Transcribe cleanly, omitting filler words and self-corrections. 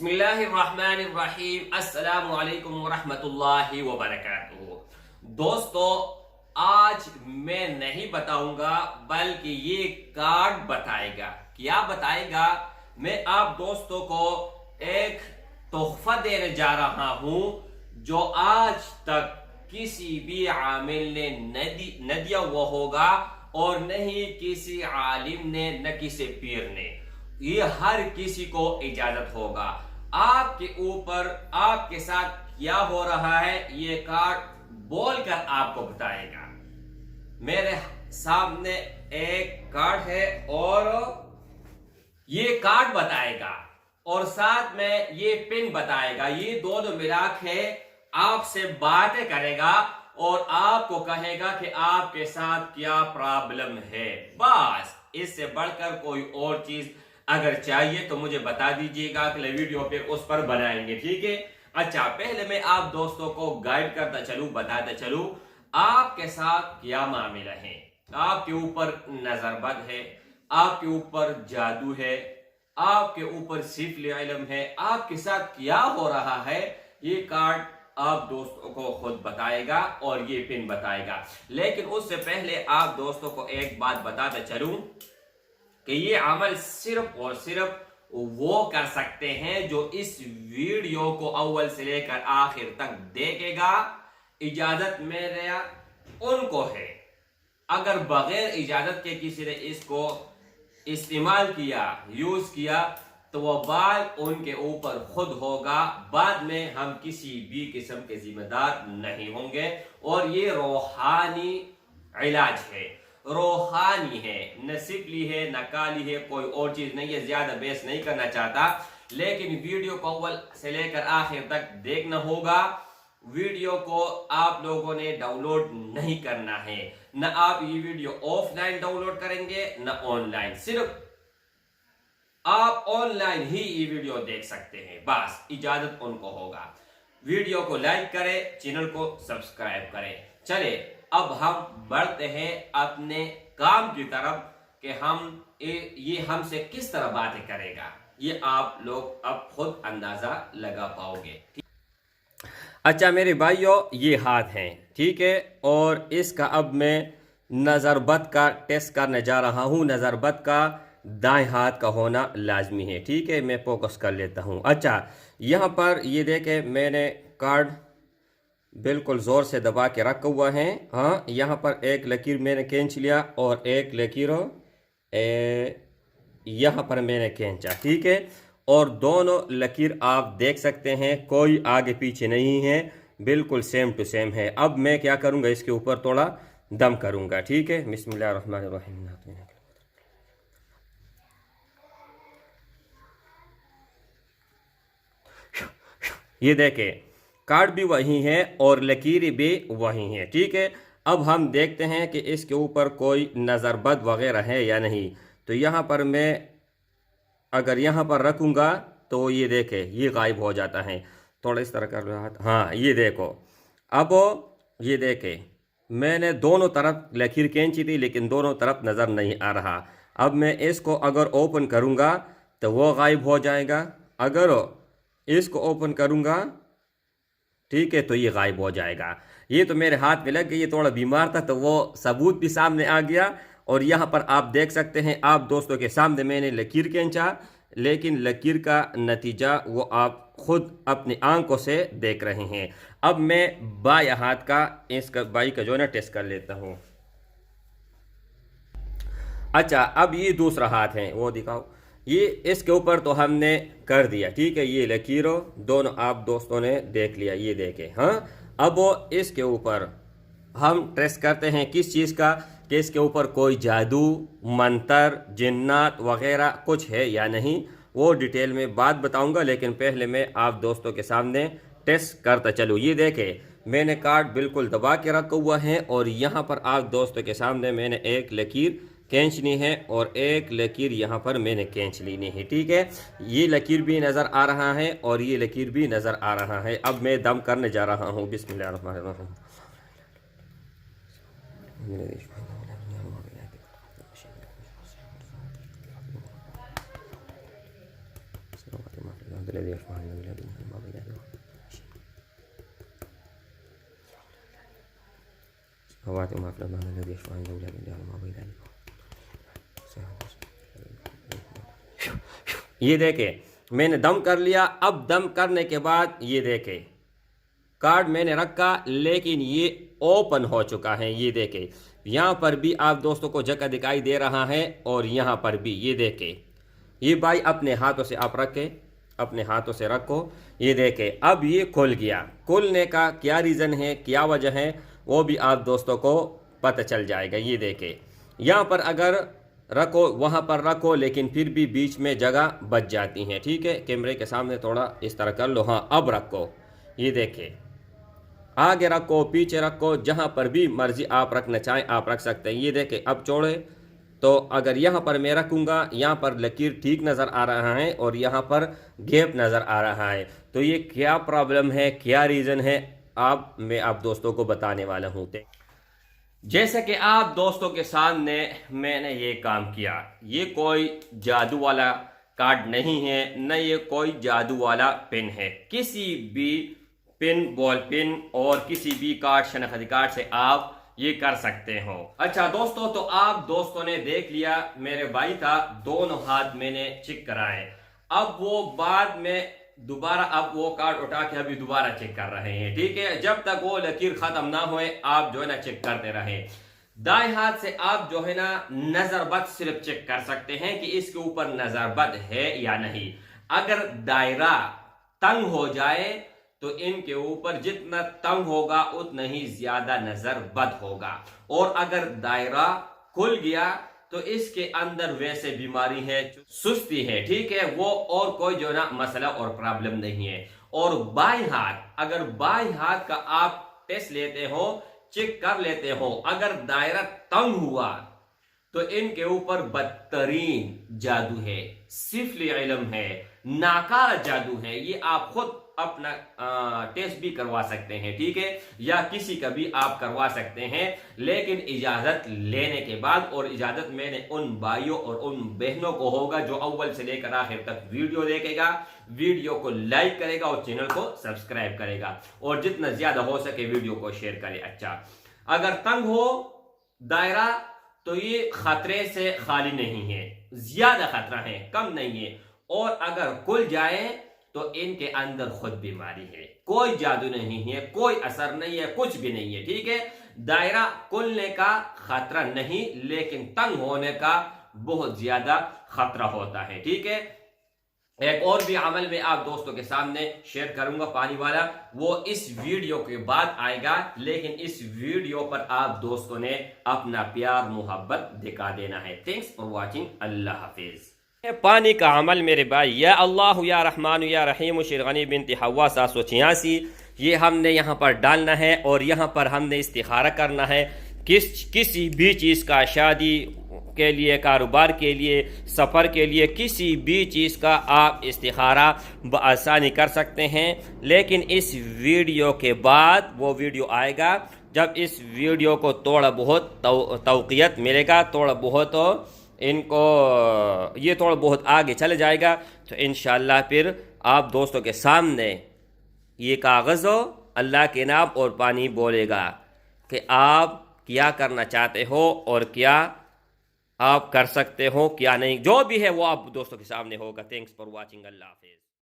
बिस्मिल्लाहिर्रहमानिर्रहीम अस्सलामु अलैकुम वरहमतुल्लाहि वबरकातुहू। दोस्तों, आज मैं नहीं बताऊंगा बल्कि ये कार्ड बताएगा। क्या बताएगा? मैं आप दोस्तों को एक तोहफा देने जा रहा हूं जो आज तक किसी भी आमिल ने न दिया हुआ होगा और न ही किसी आलिम ने, न किसी पीर ने। ये हर किसी को इजाजत होगा। आपके ऊपर, आपके साथ क्या हो रहा है ये कार्ड बोलकर आपको बताएगा। मेरे सामने एक कार्ड है और ये कार्ड बताएगा और साथ में ये पिन बताएगा। ये दोनों मिला के आपसे बातें करेगा और आपको कहेगा कि आपके साथ क्या प्रॉब्लम है। बस इससे बढ़कर कोई और चीज अगर चाहिए तो मुझे बता दीजिएगा, अगले वीडियो पे उस पर बनाएंगे, ठीक है। अच्छा, पहले मैं आप दोस्तों को गाइड करता चलूं, बताता चलूं आपके साथ क्या मामला है। आपके ऊपर नजरबद है, आपके ऊपर जादू है, आपके ऊपर सिफल इल्म है, आपके साथ क्या हो रहा है ये कार्ड आप दोस्तों को खुद बताएगा और ये पिन बताएगा। लेकिन उससे पहले आप दोस्तों को एक बात बताते चलूं कि ये अमल सिर्फ और सिर्फ वो कर सकते हैं जो इस वीडियो को अव्वल से लेकर आखिर तक देखेगा। इजाजत मेरे उनको है। अगर बगैर इजाजत के किसी ने इसको इस्तेमाल किया, यूज किया, तो वह बाल उनके ऊपर खुद होगा। बाद में हम किसी भी किस्म के जिम्मेदार नहीं होंगे। और ये रूहानी इलाज है, रूहानी है, न सिफली है, न काली है, कोई और चीज नहीं है। ज्यादा बेस नहीं करना चाहता, लेकिन वीडियो को अव्वल से लेकर आखिर तक देखना होगा। वीडियो को आप लोगों ने डाउनलोड नहीं करना है। न आप ये वीडियो ऑफलाइन डाउनलोड करेंगे न ऑनलाइन, सिर्फ आप ऑनलाइन ही ये वीडियो देख सकते हैं। बस इजाजत उनको होगा। वीडियो को लाइक करें, चैनल को सब्सक्राइब करें। चले अब हम बढ़ते हैं अपने काम की तरफ कि हम ये हमसे किस तरह बातें करेगा। ये आप लोग अब खुद अंदाजा लगा पाओगे। अच्छा मेरे भाइयों, ये हाथ हैं, ठीक है। और इसका अब मैं नज़रबद का टेस्ट करने जा रहा हूँ। नज़रबद का दाएं हाथ का होना लाजमी है, ठीक है। मैं फोकस कर लेता हूँ। अच्छा, यहाँ पर ये देखें, मैंने कार्ड बिल्कुल ज़ोर से दबा के रखा हुआ है। हाँ, यहाँ पर एक लकीर मैंने खींच लिया और एक लकीर यहाँ पर मैंने खींचा, ठीक है। और दोनों लकीर आप देख सकते हैं, कोई आगे पीछे नहीं है, बिल्कुल सेम टू सेम है। अब मैं क्या करूँगा, इसके ऊपर थोड़ा दम करूँगा, ठीक है। बिस्मिल्लाहिर्रहमानिर्रहीम। ये देखें, कार्ड भी वही है और लकीर भी वही है, ठीक है। अब हम देखते हैं कि इसके ऊपर कोई नज़रबद वगैरह है या नहीं। तो यहाँ पर मैं अगर यहाँ पर रखूँगा तो ये देखें, ये गायब हो जाता है। थोड़ा इस तरह कर रहा था। हाँ, ये देखो, अब ये देखें, मैंने दोनों तरफ लकीर खींची थी लेकिन दोनों तरफ नज़र नहीं आ रहा। अब मैं इसको अगर ओपन करूँगा तो वो गायब हो जाएगा। अगर इसको ओपन करूँगा, ठीक है, तो ये गायब हो जाएगा। ये तो मेरे हाथ में लग गई, ये थोड़ा बीमार था तो वो सबूत भी सामने आ गया। और यहाँ पर आप देख सकते हैं, आप दोस्तों के सामने मैंने लकीर खींचा, लेकिन लकीर का नतीजा वो आप खुद अपनी आंखों से देख रहे हैं। अब मैं बाएं हाथ का, इसका बाई का जो है ना टेस्ट कर लेता हूँ। अच्छा, अब ये दूसरा हाथ है, वो दिखाओ। ये इसके ऊपर तो हमने कर दिया, ठीक है। ये लकीरों दोनों आप दोस्तों ने देख लिया, ये देखे। हाँ, अब वो इसके ऊपर हम टेस्ट करते हैं किस चीज़ का, कि इसके ऊपर कोई जादू, मंतर, जिन्नात वगैरह कुछ है या नहीं। वो डिटेल में बात बताऊंगा, लेकिन पहले मैं आप दोस्तों के सामने टेस्ट करता चलूँ। ये देखें, मैंने कार्ड बिल्कुल दबा के रखा हुआ है और यहाँ पर आप दोस्तों के सामने मैंने एक लकीर खींचनी है और एक लकीर यहाँ पर मैंने खींच लेनी है, ठीक है। ये लकीर भी नज़र आ रहा है और ये लकीर भी नज़र आ रहा है। अब मैं दम करने जा रहा हूँ। बिस्मिल्लाहिर्रहमानिर्रहीम। ये देखे मैंने दम कर लिया। अब दम करने के बाद ये देखे कार्ड मैंने रखा लेकिन ये ओपन हो चुका है। ये देखे यहाँ पर भी आप दोस्तों को जगह दिखाई दे रहा है और यहाँ पर भी ये देखे। ये भाई अपने हाथों से आप रखें, अपने हाथों से रखो। ये देखे अब ये खुल गया। खुलने का क्या रीज़न है, क्या वजह है, वो भी आप दोस्तों को पता चल जाएगा। ये देखे यहाँ पर अगर रखो वहाँ पर रखो लेकिन फिर भी बीच में जगह बच जाती है। ठीक है, कैमरे के सामने थोड़ा इस तरह कर लो। हाँ अब रखो। ये देखे आगे रखो, पीछे रखो, जहाँ पर भी मर्जी आप रखना चाहें आप रख सकते हैं। ये देखे अब छोड़े तो अगर यहाँ पर मैं रखूँगा, यहाँ पर लकीर ठीक नज़र आ रहा है और यहाँ पर गैप नज़र आ रहा है। तो ये क्या प्रॉब्लम है, क्या रीज़न है, मैं आप दोस्तों को बताने वाला हूँ। जैसे कि आप दोस्तों के सामने मैंने ये काम किया। ये कोई जादू वाला कार्ड नहीं है, न ये कोई जादू वाला पेन है। किसी भी पेन, बॉल पेन और किसी भी कार्ड, शनाख्ती कार्ड से आप ये कर सकते हो। अच्छा दोस्तों, तो आप दोस्तों ने देख लिया मेरे भाई था दोनों हाथ मैंने चेक कराए। अब वो बाद में दोबारा अब वो कार्ड उठा के अभी दोबारा चेक कर रहे हैं। ठीक है, जब तक वो लकीर खत्म ना हुए आप जो है ना चेक करते रहे। दाएं हाथ से आप जो है ना नजरबद सिर्फ चेक कर सकते हैं कि इसके ऊपर नजरबद है या नहीं। अगर दायरा तंग हो जाए तो इनके ऊपर जितना तंग होगा उतना ही ज्यादा नजरबद होगा, और अगर दायरा खुल गया तो इसके अंदर वैसे बीमारी है, सुस्ती है। ठीक है, वो और कोई जो ना मसला और प्रॉब्लम नहीं है। और बाएं हाथ, अगर बाएं हाथ का आप टेस्ट लेते हो, चेक कर लेते हो, अगर दायरा तंग हुआ तो इनके ऊपर बदतरीन जादू है, सिफली इल्म है, नाकारा जादू है। ये आप खुद अपना टेस्ट भी करवा सकते हैं। ठीक है, या किसी का भी आप करवा सकते हैं, लेकिन इजाजत लेने के बाद। और इजाजत मैंने उन भाइयों और उन बहनों को होगा जो अव्वल से लेकर आखिर तक वीडियो देखेगा, वीडियो को लाइक करेगा और चैनल को सब्सक्राइब करेगा, और जितना ज्यादा हो सके वीडियो को शेयर करे। अच्छा, अगर तंग हो दायरा तो ये खतरे से खाली नहीं है, ज्यादा खतरा है, कम नहीं है। और अगर खुल जाए तो इनके अंदर खुद बीमारी है, कोई जादू नहीं है, कोई असर नहीं है, कुछ भी नहीं है। ठीक है, दायरा खुलने का खतरा नहीं, लेकिन तंग होने का बहुत ज्यादा खतरा होता है। ठीक है, एक और भी अमल में आप दोस्तों के सामने शेयर करूंगा पानी वाला, वो इस वीडियो के बाद आएगा। लेकिन इस वीडियो पर आप दोस्तों ने अपना प्यार मोहब्बत दिखा देना है। थैंक्स फॉर वॉचिंग, अल्लाह हाफिज। पानी का अमल मेरे भाई, या अल्लाह या रहमान या रहीम शिरगनी बिनत हवा 786, ये हमने यहाँ पर डालना है। और यहाँ पर हमने इस्तिखारा करना है किसी भी चीज़ का, शादी के लिए, कारोबार के लिए, सफ़र के लिए, किसी भी चीज़ का आप इस्तिखारा बआसानी कर सकते हैं। लेकिन इस वीडियो के बाद वो वीडियो आएगा जब इस वीडियो को थोड़ा बहुत तौक़ियत मिलेगा, थोड़ा बहुत इनको ये थोड़ा बहुत आगे चले जाएगा, तो इंशाअल्लाह फिर आप दोस्तों के सामने ये कागज़ अल्लाह के नाम और पानी बोलेगा कि आप क्या करना चाहते हो और क्या आप कर सकते हो, क्या नहीं, जो भी है वो आप दोस्तों के सामने होगा। थैंक्स फॉर वॉचिंग, अल्लाह हाफिज़।